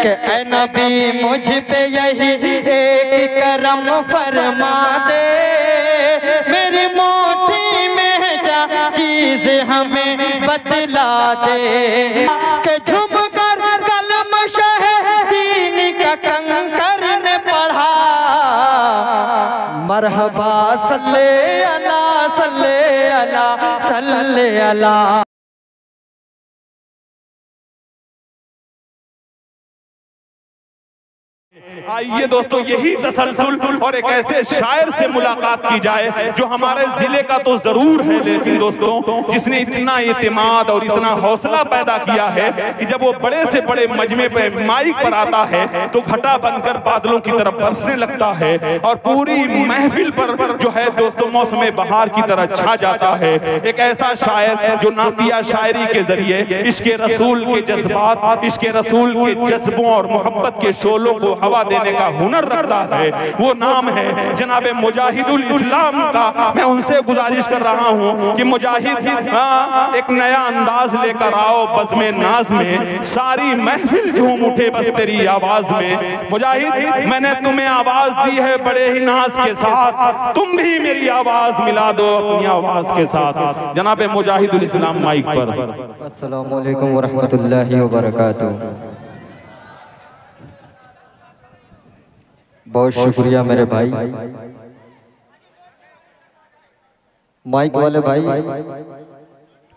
कि ऐ नबी मुझ पे यही एक करम फरमा दे, मेरी मोटी में जा चीज हमें बतला दे, कि झुम कर कलम शहदीन का कंकर ने पढ़ा, मरहबा सल्ले अला सल्ले अला सल्ले अला। आइए दोस्तों, यही तसलसल और एक ऐसे शायर से मुलाकात की जाए जो हमारे जिले का तो जरूर है, लेकिन दोस्तों जिसने इतना इत्मीनान और इतना हौसला पैदा किया है कि जब वो बड़े से बड़े मजमे पे माइक पर आता है तो घटा बनकर बादलों की तरफ बरसने लगता है और पूरी महफिल पर जो है दोस्तों मौसम बहार की तरह छा जाता है। एक ऐसा शायर जो नातिया शायरी के जरिए इश्क़ रसूल के जज्बात, इश्क़ रसूल के जज्बों और मोहब्बत के शोलों को हवा देने का हुनर रखता है, वो नाम है जनाब मुजाहिदुल इस्लाम का। मैं उनसे गुजारिश कर रहा हूं कि मुजाहिद एक नया अंदाज लेकर आओ बज़्मे नाज में, सारी महफिल झूम उठे बस तेरी आवाज में। मुजाहिद मैंने तुम्हें आवाज दी है बड़े ही नाज के साथ, तुम भी मेरी आवाज मिला दो अपनी आवाज के साथ। जनाब मुजाहिदुल इस्लाम माइक पर। अस्सलामु अलैकुम व रहमतुल्लाहि व बरकातुहू। बहुत शुक्रिया मेरे भाई, माइक वाले भाई।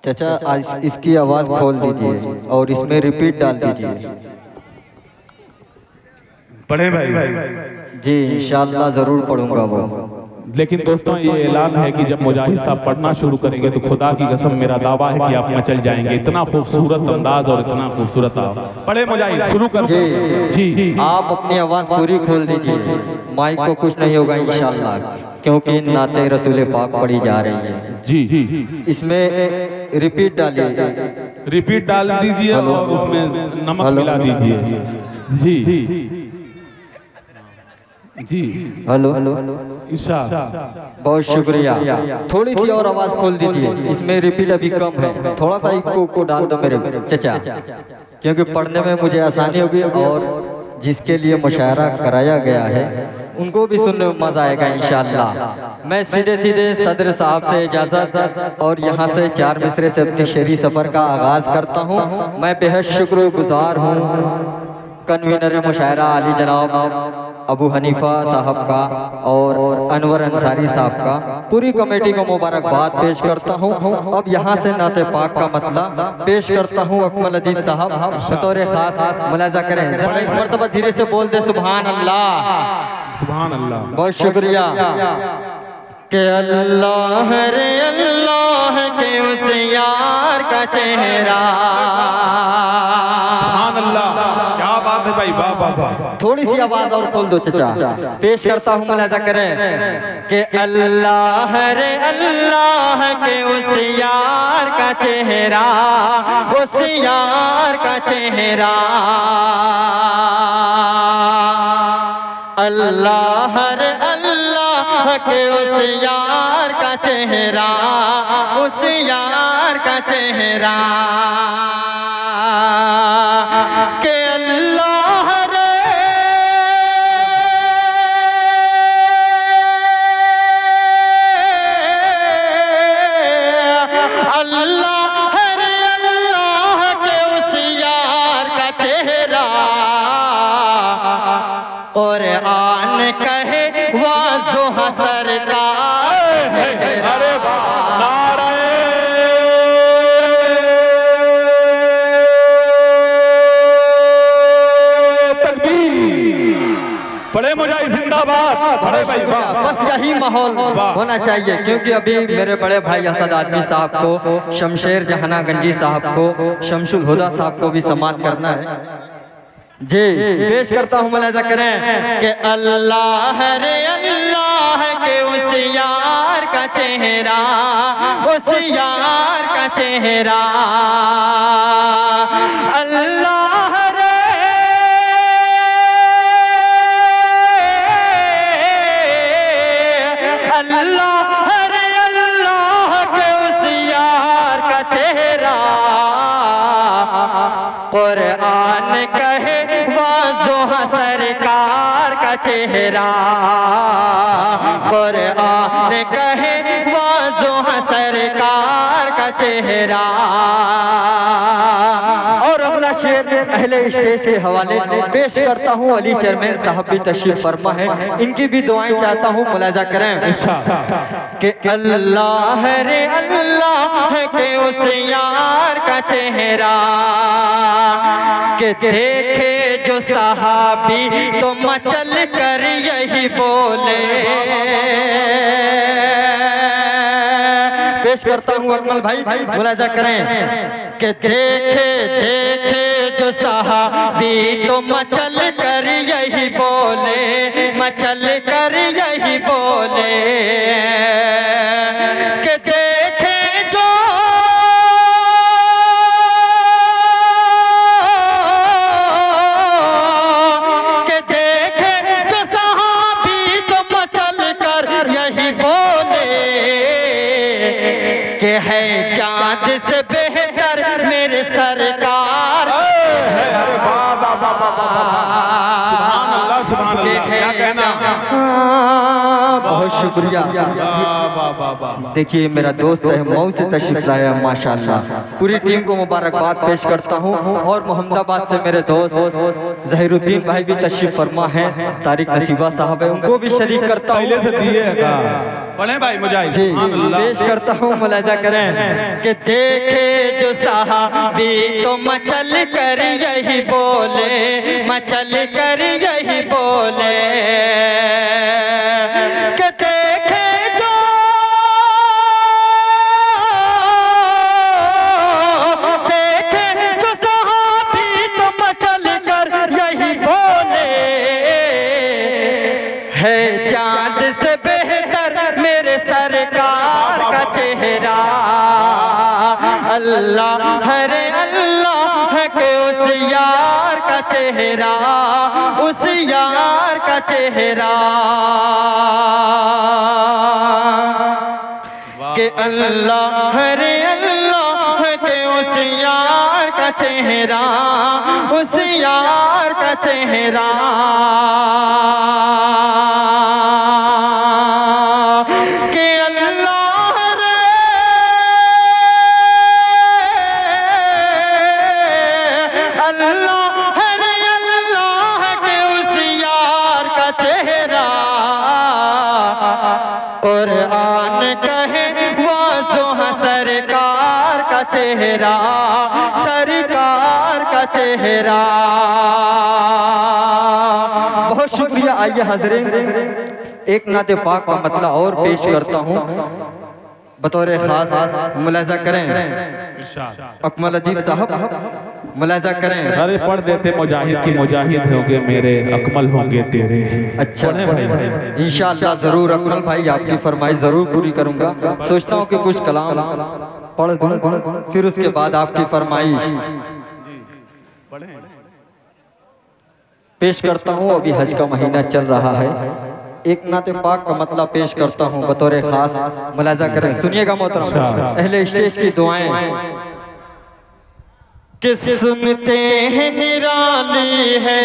चाचा आज इसकी आवाज खोल दीजिए और इसमें रिपीट डाल दीजिए। पढ़े भाई? जी इंशाअल्लाह जरूर पढ़ूंगा वो। लेकिन दोस्तों ये ऐलान है कि जब मुजाहिद साहब पढ़ना शुरू करेंगे तो खुदा की कसम मेरा दावा है कि आप मचल जाएंगे। इतना खूबसूरत अंदाज और इतना खूबसूरत पढ़े मुजाहिद, शुरू कर। जी आप अपनी आवाज पूरी खोल दीजिए, माइक को कुछ नहीं होगा इंशाअल्लाह, क्योंकि नाते रसूल पाक पढ़ी जा रही है। जी इसमें रिपीट डालिए, रिपीट डाल दीजिए और उसमें नमक मिला दीजिए। जी जी हेलो ईशा, बहुत शुक्रिया। थोड़ी सी और आवाज खोल दीजिए, इसमें रिपीट अभी कम है, थोड़ा सा इको को डाल दो मेरे चचा, क्योंकि पढ़ने में मुझे आसानी होगी और जिसके लिए मुशायरा कराया गया है उनको भी सुनने में मजा आएगा इंशाअल्लाह। मैं सीधे सीधे सदर साहब से इजाजत और यहाँ से 4 मिसरे से अपने शहरी सफर का आगाज करता हूँ। मैं बेहद शुक्रगुजार हूँ कन्वीनर मुशायरा अली जनाब अबू हनीफा साहब का और अनवर अंसारी साहब का, पूरी कमेटी को मुबारकबाद पेश करता हूँ। अब यहाँ से नाते पाक का मतलब पेश करता हूँ अकमल अदीज साहब बतौर खास, मुलाजा करें जरा एक मर्तबा धीरे से बोल दे सुभान अल्लाह। सुभान अल्लाह। बहुत शुक्रिया। के अल्लाह रे अल्लाह के उस यार का चेहरा, सुभान अल्लाह, क्या बात है भाई, वाह वाह वाह। थोड़ी सी आवाज और खोल दो चचा, पेश करता हूँ मुलाजा करें कि अल्लाह रे अल्लाह के उस यार का चेहरा, उस यार का चेहरा, अल्लाह रे अल्लाह के उस यार का चेहरा, उस यार का चेहरा, के अल्लाह रे अल्लाह रे अल्लाह के उस यार का चेहरा, कुरान कहे वाज़ो हसर का। अरे बड़े मुजाहिद जिंदाबाद, बड़े भाई बस यही माहौल होना चाहिए, क्योंकि अभी मेरे बड़े भाई असद आदमी साहब को, शमशेर जहाना गंजी साहब को, शमशुल हुदा साहब को भी समात करना है। जी पेश करता हूँ, मुलाजा करें कि अल्लाह रे अल्लाह के उस यार का चेहरा, उस यार का चेहरा, अल्लाह रे अल्लाह रे अल्लाह के उस यार का चेहरा, कुरान कहे का चेहरा, कुरान कहे वाज़ो सरकार का चेहरा। और अगला शेर अहले स्टेज के हवाले पेश करता हूँ। अली चेयरमैन साहब भी तशरीफ फरमा है, इनकी भी दुआएं चाहता हूँ, मुलाजा करें कि अल्लाह रे अल्लाह के उस यार का चेहरा, के देखे जो सहाबी तो मचल कर यही बोले। पेश करता हूँ अकमल भाई, मुलाजा करें कि देखे जो सहाबी तो मचल कर यही बोले, मचल कर यही बोले। कि देखे जो सहाबी तो मचल कर यही बोले कि है चांद से बेहतर मेरे सरकार। सुभान अल्लाह, सुभान अल्लाह, क्या कहना। बहुत शुक्रिया। देखिए मेरा दोस्त है मऊ से तशरीफ लाया, माशाअल्लाह। पूरी टीम को मुबारकबाद पेश करता हूँ। और मोहम्मदाबाद से मेरे दोस्त जहीरुद्दीन भाई भी तशरीफ फरमा है, तारिक नसीबा साहब है, उनको भी शरीक करता हूँ। पहले से दिए पढ़े भाई मुजाहिद, जी पेश करता हूँ, मुलाजा करें कि देखे जो सहाबी तो मचल कर यही बोले, मचल कर यही बोले। कि देखे जो सहाबी तो मचल कर यही बोले, है चांद से बेहतर मेरे सरकार का चेहरा। अल्लाह हरे अल्लाह के उस यार का चेहरा, उस यार का चेहरा। कि अल्लाह हरे अल्लाह के उस यार का चेहरा, उस यार का चेहरा। कि अल्लाह रे अल्लाह हरे अल्लाह के उस यार का चेहरा, कुरान कहे वाज़ो सरकार का चेहरा, सरकार का चेहरा। बहुत शुक्रिया। आइए हाज़रीन, एक नाते पाक का मतला और पेश करता हूँ बतौर खास, मुलाजा करें अकमल अदीब साहब, मुलाजा करें। अरे पढ़ देते मुजाहिद की मुजाहिद होंगे मेरे, अकमल होंगे तेरे। अच्छा भाई, इंशाअल्लाह जरूर अकमल भाई आपकी फरमाइश जरूर पूरी करूंगा। सोचता हूँ कि कुछ कलाम पढ़ दूं, फिर उसके बाद आपकी फरमाइश पेश करता हूँ। अभी हज का महीना चल रहा है, एक नाते पाक का मतलब पेश करता हूँ बतौर खास, मुलाजा करें। सुनिएगा मोहतरम, अहले स्टेज की दुआएं कि सुनते हैं निराली है,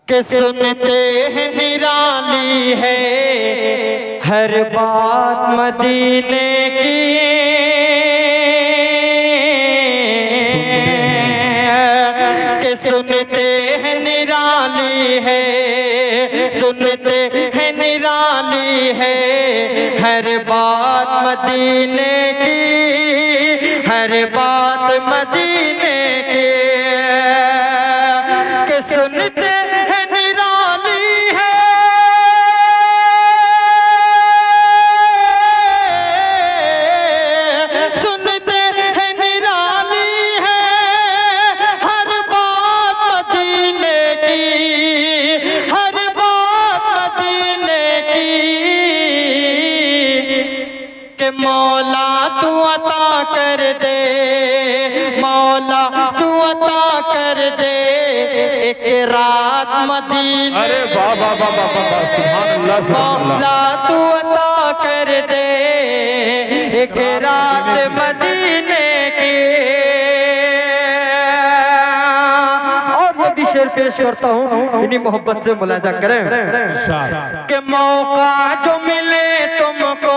कि सुनते हैं निराली है हर बात मदीने की। कि सुनते हैं निराली है, सुनते हैं निराली है हर बात मदीने की, हर बात मदीने की। कि सुनते हैं निराली है, सुनते हैं निराली है हर बात मदीने की, हर बात मदीने की। कि मौला तू अता कर दे, मौला तू अता कर दे एक रात मदीने। अरे वाह वाह वाह वाह वाह, सुभान अल्लाह, सुभान अल्लाह। मौला तू अता कर दे एक रात मदीने की। शेर पेश करता हूँ, इन्हीं मोहब्बत से मुलाजा करें कि मौका जो मिले तुमको,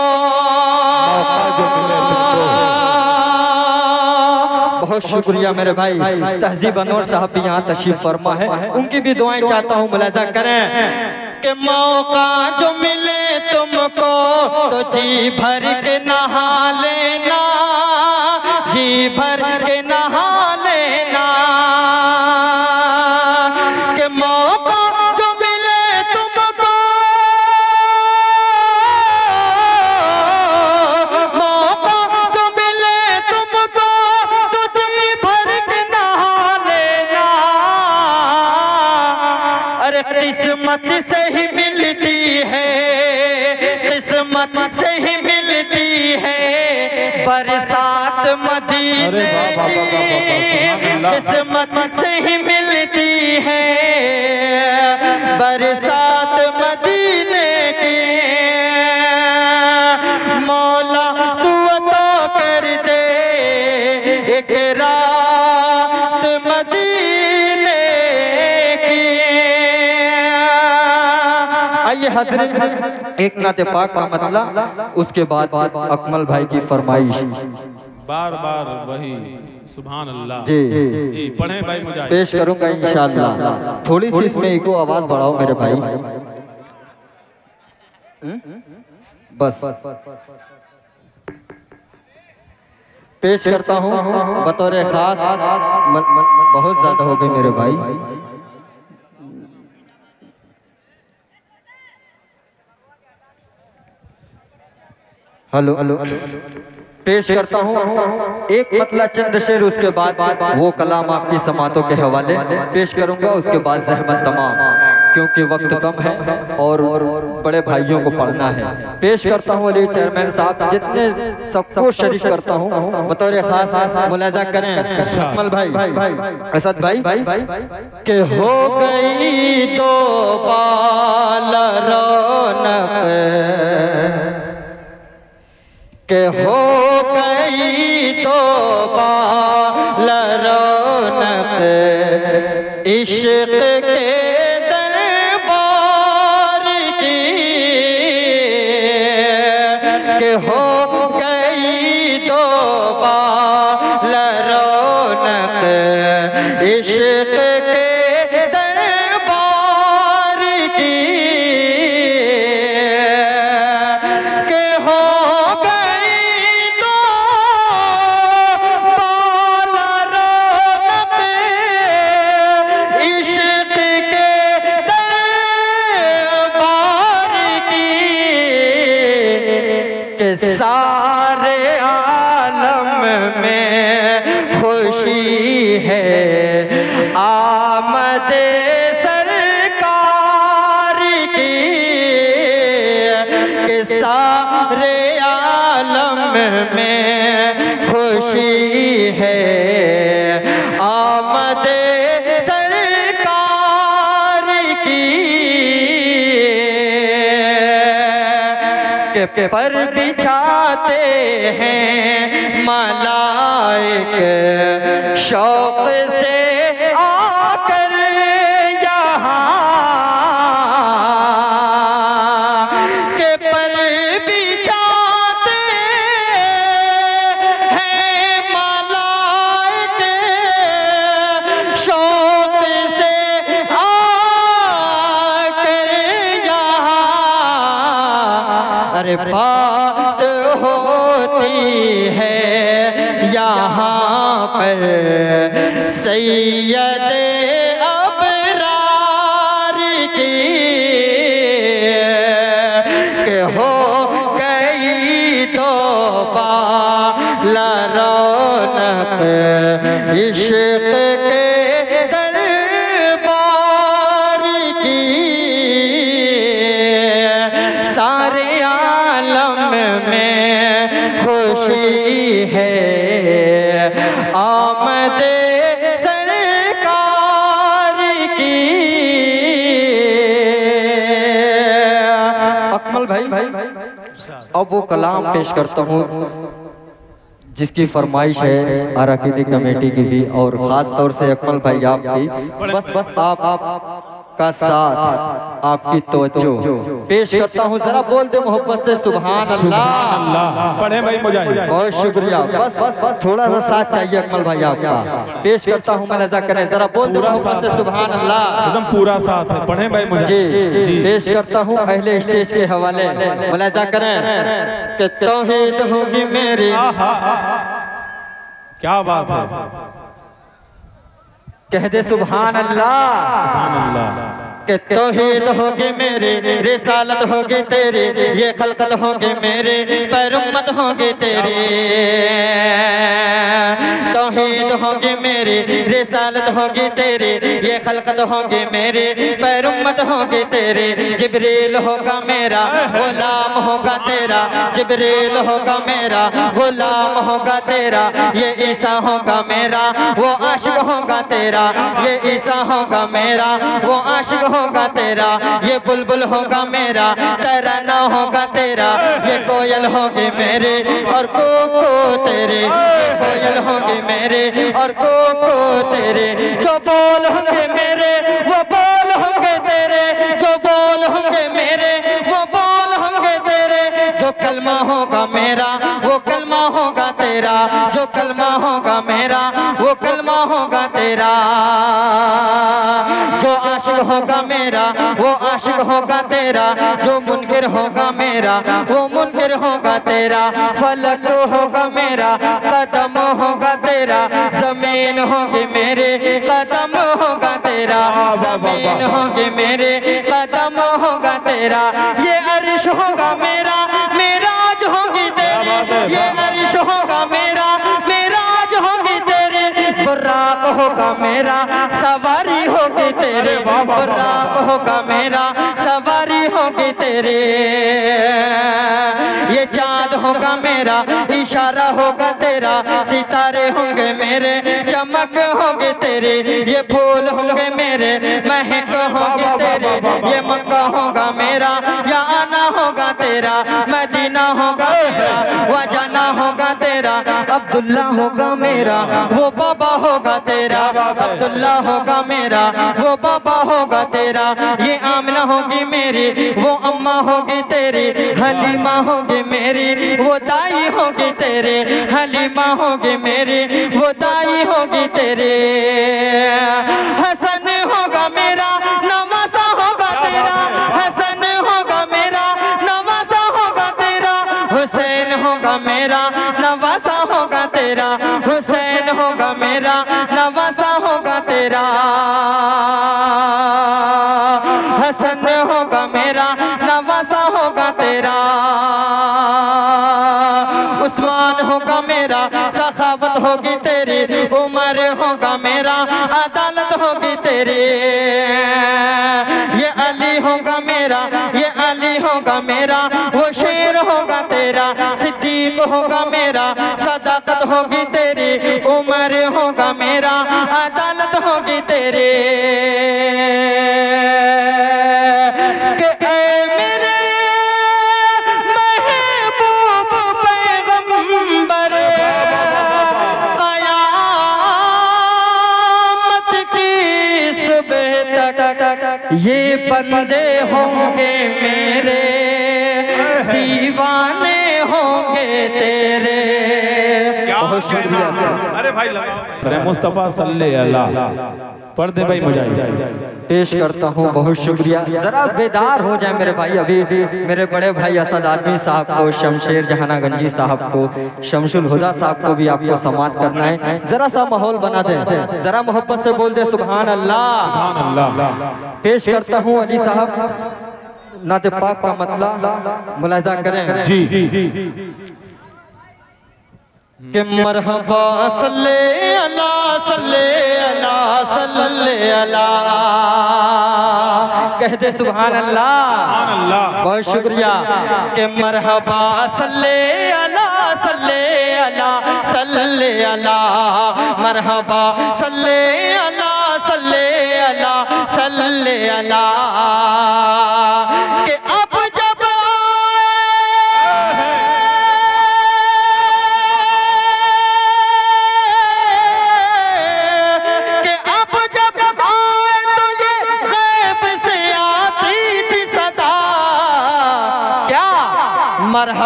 बहुत शुक्रिया मेरे भाई तहजीब अनवर साहब भी यहाँ तशरीफ फरमा है, उनकी भी दुआएं चाहता हूँ, मुलाजा करें कि मौका जो मिले तुमको तो जी भर के नहा लेना, जी भर के नहा लेना, कि मौका जो मिले तुमको, मौका जो मिले तुमको तो जी भर के नहा लेना। अरे किस्मत से ही मिलती है, किस्मत से ही मिलती है बरसात मदीने की, किस्मत से ही मिलती है बरसात मदीने की। मौला तू अता कर दे एक रात मदीने की। आइए हज़रत एक नाते पाक का मतलब, उसके बाद अकमल भाई की फरमाइश, बार बार वही सुभान अल्लाह जी जी पढ़े भाई, मुझे पेश करूंगा इंशाअल्लाह। थोड़ी सी इसमें इको आवाज बढ़ाओ मेरे भाई, बस पेश करता हूँ बतौर खास, बहुत ज्यादा हो गई मेरे भाई। हेलो पेश करता हूँ एक मतला चंद शेर, उसके बाद वो कलाम आपकी समातों के हवाले पेश करूंगा, उसके बाद ज़हमत तमाम, क्योंकि वक्त कम है और बड़े भाइयों को पढ़ना है। पेश करता हूँ अली चेयरमैन साहब, जितने सबको शरीक करता हूँ बतौर खास, मुलाजा करें अकमल भाई, असद भाई के हो गई तो बाल रौनक, के हो गई तो बाल रौनक इश्क के दरबार की, के हो गई तो बाल रौनक इश्क के दरबार की, के हो सारे आलम में खुशी है आमद सरकार की, के सारे आलम में खुशी है आमद सरकार की, के पर बिछाते हैं मलाइक शौक से आकर यहाँ, के पर बिछाते हैं मलाइक शौक से आकर यहाँ। अरे बात होती है यहाँ पर सैयद अबरार की, के हो गई तो बाल रौनक इश्क के दरबार की, सारे आलम में खुशी है आमद सरकार की। अकमल भाई अब वो कलाम पेश करता हूँ जिसकी फरमाइश है अरकानी कमेटी की भी और खास तौर से अकमल भाई आपकी, बस आप का साथ आपकी तवज्जो पेश करता हूँ। जरा बोल दे मोहब्बत से सुभान अल्लाह। पढ़े भाई मुजाहिद। बहुत शुक्रिया, बस थोड़ा सा साथ चाहिए अकमल भाई आपका। पेश करता हूँ मुलाजा करें, जरा बोल दे मोहब्बत से सुभान अल्लाह। एकदम पूरा साथ है, पढ़े भाई मुजाहिद। जी पेश करता हूँ अहले स्टेज के हवाले, मुलाजा करें कि तौहीद होगी मेरी। क्या बात है, कह दे सुभान अल्लाह। कि तौहीद होगी मेरी, रिसालत होगी तेरी, ये खलकत होगी मेरी, पर उम्मत होगी तेरी। तौहीद होगी मेरी, रिसालत होगी तेरी, ये खलकत होगी मेरी, पर उम्मत होगी तेरी। जिब्रील होगा मेरा, गुलाम होगा तेरा, जिब्रील होगा मेरा, गुलाम होगा तेरा। ये ईसा होगा मेरा, वो आशिक होगा तेरा, ये ईसा होगा मेरा, वो आशिक होगा तेरा। ये बुलबुल होगा मेरा, तराना होगा तेरा, ये कोयल होगी मेरी और कोको तेरे। ये कोयल होगी मेरे और कोको तेरे। जो बोल होंगे मेरे वो बोल होंगे तेरे, जो बोल होंगे मेरे वो बोल होंगे तेरे। जो कलमा होगा मेरा वो कलमा होगा तेरा, जो कलमा होगा मेरा वो कलमा होगा तेरा। जो आशिक होगा मेरा वो आशिक होगा तेरा, जो मुनकिर होगा मेरा वो मुनकिर होगा तेरा। फलक होगा मेरा, कदम होगा तेरा, जमीन होगी मेरे, कदम होगा तेरा। जमीन होगी मेरे, कदम होगा तेरा। ये अर्श होगा मेरा, मेराज होगी तेरी। ये अर्श होगा मेरा, मेराज होगी तेरी। बुर्राक होगा मेरा, सवारी होगी तेरे। बुर्राक होगा मेरा, सवारी होगी तेरे। ये चाँद होगा मेरा, इशारा होगा तेरा, सितारे होंगे मेरे, चमक होगी तेरी। ये फूल होंगे मेरे, महक होगी तेरे। ये मक्का होगा मेरा, या आना होगा तेरा। मदीना होगा तेरा, वह जाना होगा तेरा। अब्दुल्ला होगा मेरा, वो बाबा होगा तेरा। अब्दुल्ला होगा मेरा, वो बाबा होगा तेरा। ये आमना होगी मेरी, वो अम्मा होगी तेरी। हलीमा होगी मेरी, वो दाई होगी तेरे। हलीमा होगी मेरी, वो दाई होगी तेरे। हसन होगा मेरा, नवासा होगा तेरा। हसन होगा मेरा, नवासा होगा तेरा। हुसैन होगा मेरा, नवासा होगा तेरा। हुसैन होगा मेरा, नवासा होगा तेरा। हसन होगा मेरा, नवासा होगा तेरा। उस्मान होगा मेरा, सखावत होगी तेरी। उमर होगा मेरा, अदालत होगी तेरी। ये अली होगा मेरा, ये अली होगा मेरा, वो शेर होगा तेरा। सिद्दीक होगा मेरा, सदाकत होगी तेरी। उमर होगा मेरा, अदालत होगी तेरी। ये बंदे होंगे मेरे, दीवाने होंगे तेरे। बहुत शुक्रिया सर। अरे भाई लगाओ मुस्तफा सल्लल्लाहु अलैहि वसल्लम। पढ़ दे भाई मुजाहिद। पेश करता हूँ, बहुत शुक्रिया। जरा बेदार हो जाए मेरे भाई। अभी मेरे बड़े भाई असद आदमी साहब को, शमशेर जहाना गंजी साहब को, शमशुल हुदा साहब को भी आपको समात करना है। जरा सा माहौल बना दे, जरा मोहब्बत से बोल दे सुभान अल्लाह। पेश करता हूँ अली साहब, नाते पाक का मतलब मुलाजा करें जी। कि मरहबा सल्ले अला सल्ले अला सल्ले अला। कह दे सुभान अल्लाह। बहुत शुक्रिया। कि मरहबा सल्ले अला सल्ले अला सल्ले अला। मरहबा सल्ले अला सल्ले अला सल्ले अला। कि अब जब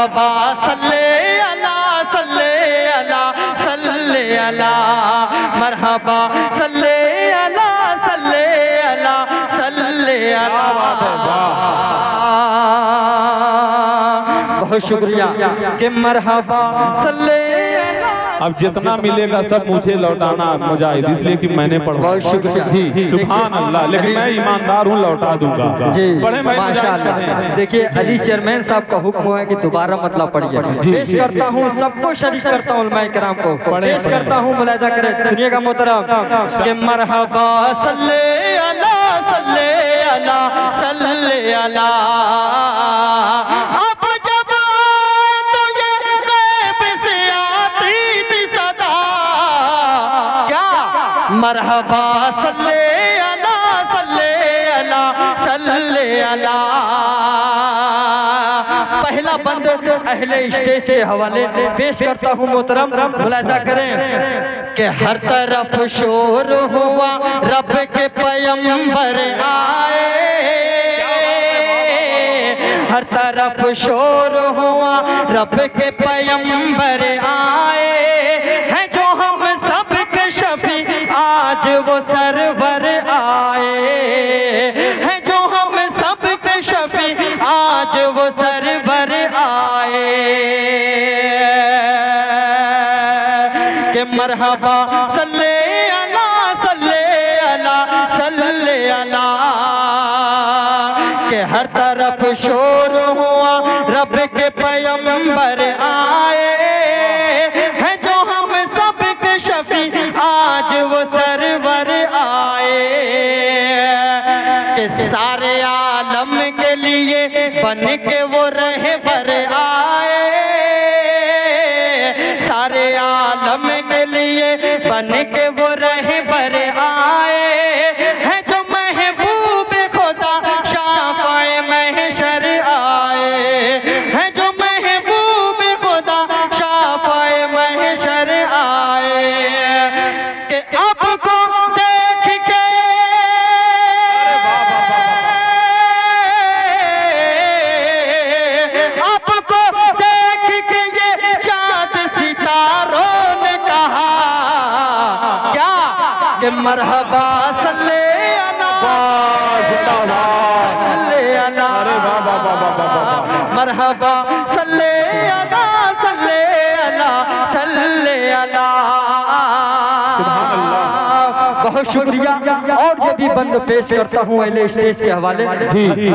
मरहबा सल्ले अला सल्ले अला सल्ले अला मरहबा सल्ले अला सल्ले अला सल्ले अला। बहुत शुक्रिया कि मरहबा सल्ले। अब जितना मिलेगा सब मुझे लौटाना मुजाहिद, इसलिए कि मैंने पढ़ा। बहुत शुक्रिया जी, सुभान अल्लाह। लेकिन मैं ईमानदार हूँ, लौटा दूंगा जी। पढ़े माशाअल्लाह। देखिए अली चेयरमैन साहब का हुक्म है कि दोबारा मतलब पढ़िए। पेश करता हूँ, सबको शरीक करता हूँ उलमाए किराम को, पेश करता हूँ, मुलाहिजा करें, सुनिएगा मोहतरम कि मरहबा सल्ले अला सल्ले अला सल्ले अला। मरहबा सल्ले अला सल्ले अला सल्ले अला। पहला बंद अहले स्टेज के हवाले पेश करता हूँ मोहतरम, मुलाहिजा करें कि हर तरफ शोर हुआ रब के पैगंबर आए, हर तरफ शोर हुआ रब के पैगंबर आए हैं, जो हम सब के शफी आज वो सरवर आए हैं, जो हम सब के शफी आज वो सरवर आए। के मरहबा सल्ले अला सल्ले अला सल्ले अला। के हर तरफ शोर हुआ रब के पैगंबर आए हैं, जो हम सब के शफी आज वो सरवर आए। के सारे आलम के लिए बन के वो रहबर आए, सारे आलम के लिए बन के वो रहबर आए हैं, जो महबूब खुदा शाफ़ाए महशर आए हैं, जो महबूब खुदा शाफ़ाए महशर आए। कि आपको देख के आपको देख के ये चाँद सितारों ने कहा क्या कि मरहबा सल्ले अला सल्ले अला। मरहबा सल्ले अला सल्ले अला सल्ले अला। बहुत शुक्रिया। और जब भी बंद पेश करता हूँ अहले स्टेज के हवाले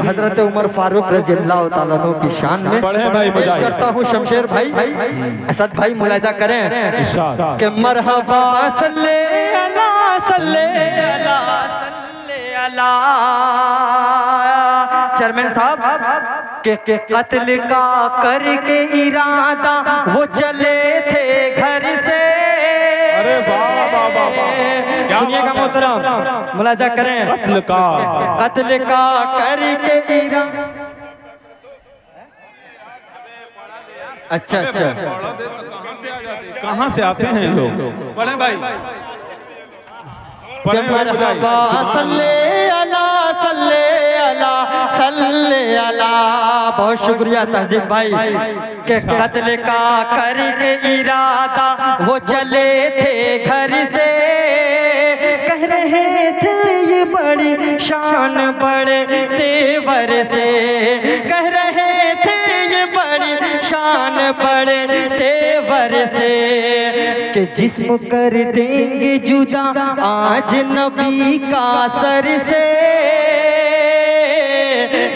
हजरत उमर फारूक रज़ी अल्लाह तआला अन्हु की शान में पेश करता हूँ शमशेर भाई, असद भाई, मुलाहिजा करें कि मरहबा सल्ले अला सल्ले अला सल्ले अला। चेयरमैन साहब के कत्ल का करके इरादा वो चले थे घर से। अरे वाह वाह वाह वाह, सुनिएगा मोहतरम, मुलाहिजा करें, कत्ल का करके इरादा। अच्छा अच्छा, कहाँ से आते हैं लोग? पढ़े भाई, मरहबा सल्ले अला सल्ले अला सल्ले अला। बहुत शुक्रिया तहजीब भाई के कत्ल का करके इरादा वो चले थे घर से। कह रहे थे ये बड़ी शान बड़े तेवर से, कह रहे थे ये बड़ी शान बड़े तेवर से। कि जिस्म कर देंगे जुदा आज नबी का सर से,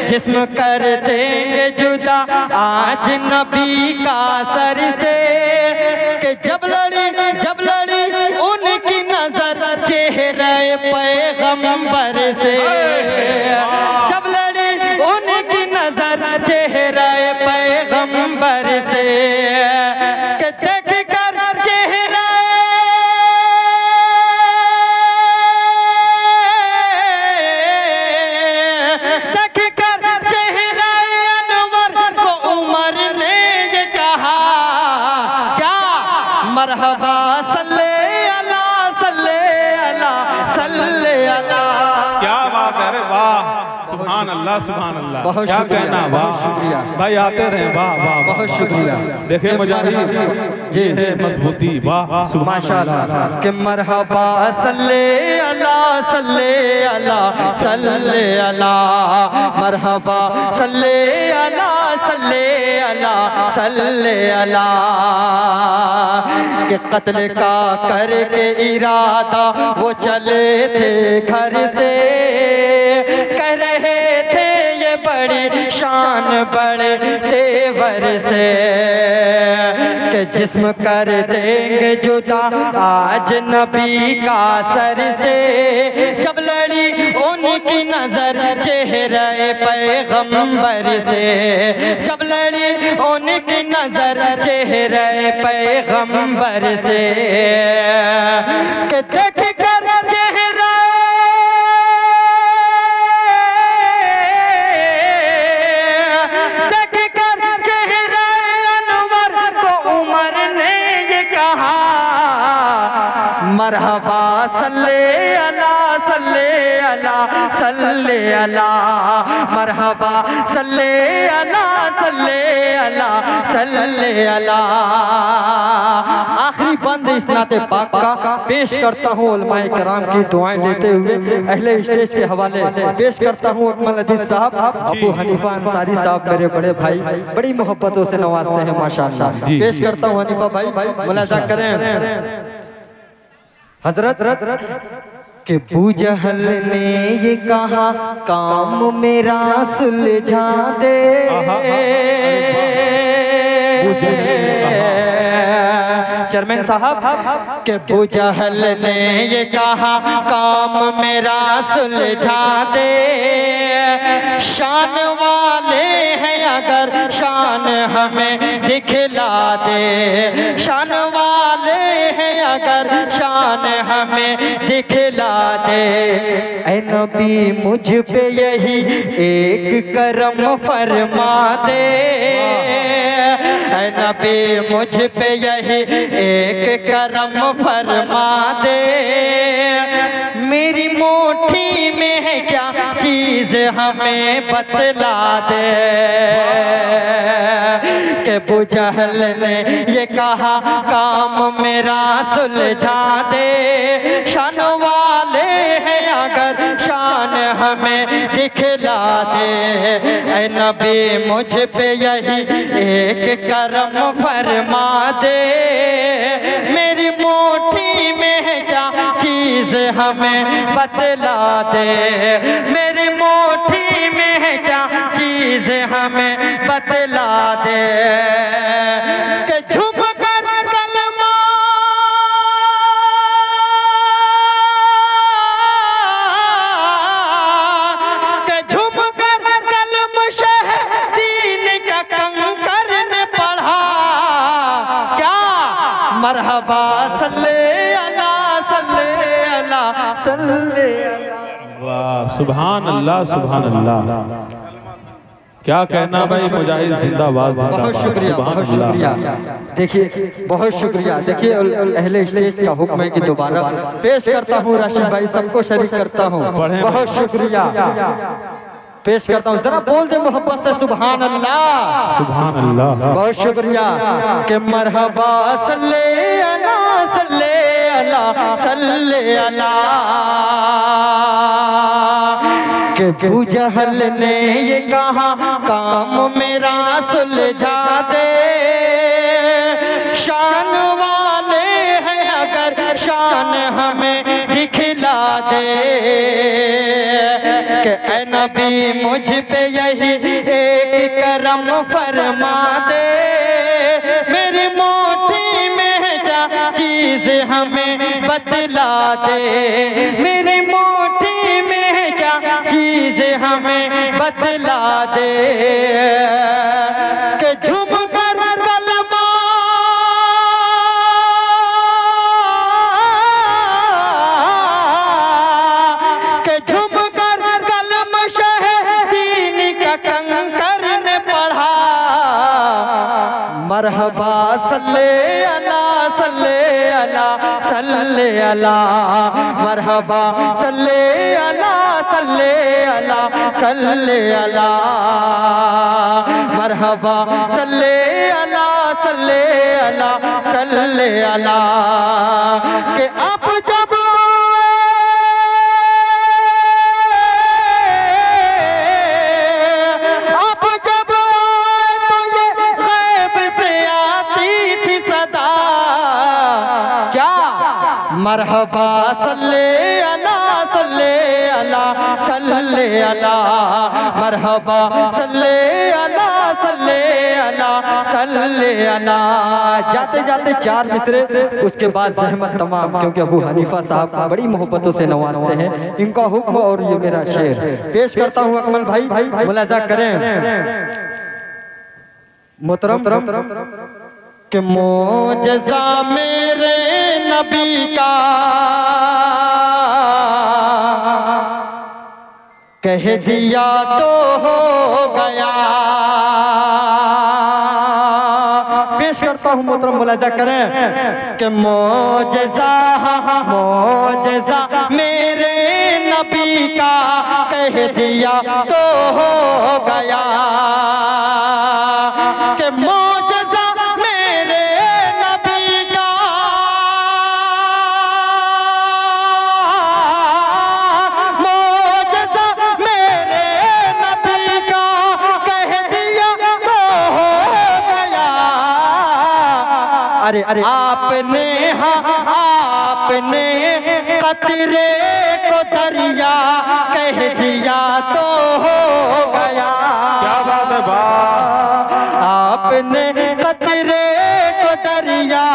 जिस्म कर देंगे जुदा आज नबी का सर से। कि जब लड़ी उनकी नजर चेहरे पैगंबर से, जब लड़ी उनकी नजर चेहरे पैगंबर से। कि देख कर चेहरा मरहबा सल्ले अला सल्ले अला सल्ले अला। क्या बात है, अरे वाह, सुभान सुभान अल्लाह सुभान अल्लाह। बहुत क्या शुक्रिया, कहना, बहुत वाह शुक्रिया भाई, आते रहे, वाह वाह बहुत शुक्रिया। देखे मुजाहिद जी है मजबूती, वाह सुभान माशाअल्लाह कि मरहबा सल्ले अला सल्ले अला सल्ले अला मरहबा सल्ले अला सल्ले अला सल्ले अला के कत्ल का करके इरादा वो चले थे घर से, कह रहे थे ये बड़ी शान बड़े तेवर से कि जिस्म कर देंगे जुदा आज नबी का सर से। जब लड़ी उनकी नजर चेहरे पैगंबर से, जब लड़ी उनकी नजर चेहरे पैगंबर से कि देख कर चेहरा देख कर चेहरा अनवर को उमर ने ये कहा मरहबा सल्ले अला सल्ले अला सल्ले अला मरहबा सल्ले अला सल्ले अला सल्ले अला। आखिरी बंद इस नाते पाक का पेश करता हूँ उलमाए कराम की दुआएं लेते हुए अहले स्टेज के हवाले पेश करता हूँ अकमल अदीब साहब, अबू हनीफा अंसारी साहब मेरे बड़े भाई बड़ी मोहब्बतों से नवाजते हैं माशाअल्लाह। पेश करता हूँ हनीफा भाई, मुलाजा करें। हजरत कि बूजहल ने ये कहा काम मेरा सुलझा दे, चेयरमैन साहब के बूजहल ने ये कहा काम मेरा सुलझा दे, शान वाले हैं अगर शान हमें दिखला दे, शान वाले हैं अगर शान हमें दिखला दे। ऐ नबी मुझ पे यही एक करम फरमा दे, ऐ नबी मुझ पे यही एक करम फरमा दे। मेरी मुट्ठी में है क्या चीज हमें बतला दे कि बुजहल ने ये कहा काम मेरा सुलझा दे, शान वाले हैं अगर शान हमें दिखला दे। ऐ नबी मुझ पे यही एक करम फरमा दे, मेरी मुट्ठी में है क्या चीज हमें बतला दे, मेरी मुट्ठी में है क्या चीज हमें बतला दे। कि झुम कर कलमा कि झुम कर कलम शह दीन का कंकर ने पढ़ा, क्या मरहबा सल्ले अला सल्ले अला सल्ले अला। वाह सुभान अल्लाह सुभान अल्लाह। क्या कहना भाई, मुजाहिद जिंदाबाद। बहुत शुक्रिया, बहुत शुक्रिया। देखिए बहुत शुक्रिया। देखिए अहले स्टेज का हुक्म है कि दोबारा पेश करता हूँ, राशिद भाई सबको शरीक करता हूँ। बहुत शुक्रिया पेश करता हूँ, जरा बोल दे मोहब्बत से सुभान अल्लाह सुभान अल्लाह। बहुत शुक्रिया कि मरहबा सल्ले अला सल्ले अला सल्ले अला कि बूजहल ने ये कहा काम मेरा सुलझा दे, शान वाले हैं अगर शान हमें दिखला दे। कि ऐ नबी मुझ पे यही एक करम फरमा दे, मेरी मुट्ठी में है क्या चीज हमें बतला दे, मेरी मुट्ठी में है क्या चीज हमें बतला दे। कि झुम कर कलमा कि झुम कर कलम शह दीन का कंकर ने पढ़ा, मरहबा सल्ले अला सल्ले अला सल्ले अला, मरहबा सल्ले अला, सल्ले अला, सल्ले अला, मरहबा सल्ले अला, सल्ले अला, सल्ले अला। के अब जब मरहबा सल्ले अला, सल्ले अला, सल्ले अला, मरहबा सल्ले अला, सल्ले अला, सल्ले अला। जाते जाते 4 मिसरे, उसके बाद ज़हमत तमाम, क्योंकि अबू हनीफा साहब बड़ी मोहब्बतों से नवाजते हैं। इनका हुक्म और ये मेरा शेर पेश करता हूँ। अकमल भाई मुलाजा करें। मोहतरम कि मोजज़ा मेरे नबी का कह दिया तो हो गया। पेश करता हूँ मोहतरम, मुलाजा करें कि मोजज़ा मेरे नबी का कह दिया तो हो गया। कि मोजज़ा अरे आपने, हाँ आपने कतरे को दरिया कह दिया तो हो गया। क्या बात है वाह। आपने कतरे को दरिया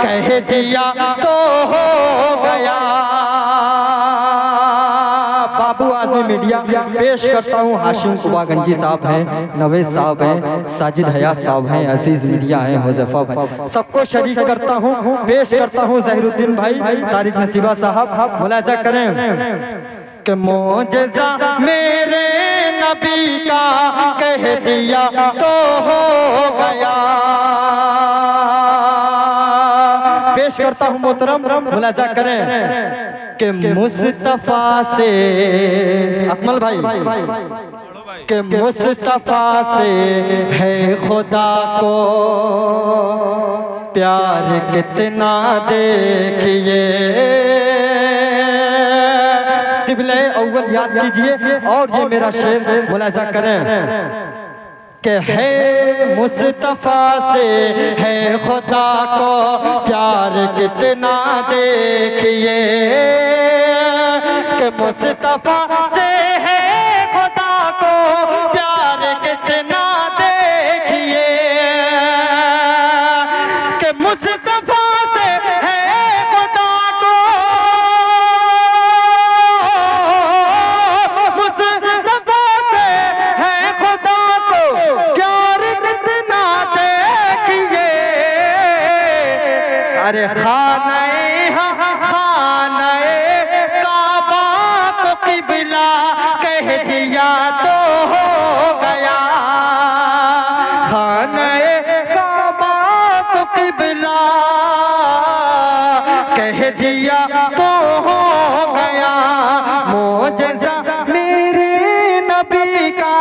कह दिया तो हो गया। बाबू आज़मी मीडिया पेश करता हूँ। हाशिम कुबागंजी साहब हैं, नवेद साहब हैं, साजिद हयात साहब हैं, अजीज मीडिया हैं, हुज़ैफा भाई, सबको शरीक करता हूँ। पेश करता हूँ ज़हीरुद्दीन भाई, तारिक नसीबा साहब, मुलाजा करें। कि मोजज़ा मेरे नबी का कह दिया तो हो गया। पेश करता हूँ मोहतरम, मुलाजा करें। कि मुस्तफा से, अकमल भाई, कि मुस्तफा से है खुदा को प्यार कितना देखिए। तिबले अव्वल याद कीजिए और ये मेरा शेर मुलाजा करें। कि है मुस्तफा से है खुदा को प्यार कितना देखिए। कि मुस्तफा से है खुदा को प्यार कितना देखिए। कि मुस्तफा से है खुदा को, मुस्तफा से है खुदा को प्यार कितना देखिए। अरे खाने काबा को किबला कह दिया तो हो गया। खाने काबा को किबला कह दिया तो हो गया। मोजज़ा मेरे नबी का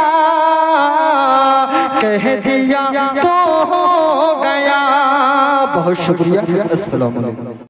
कह दिया तो हो गया। बहुत शुक्रिया। अस्सलाम वालेकुम।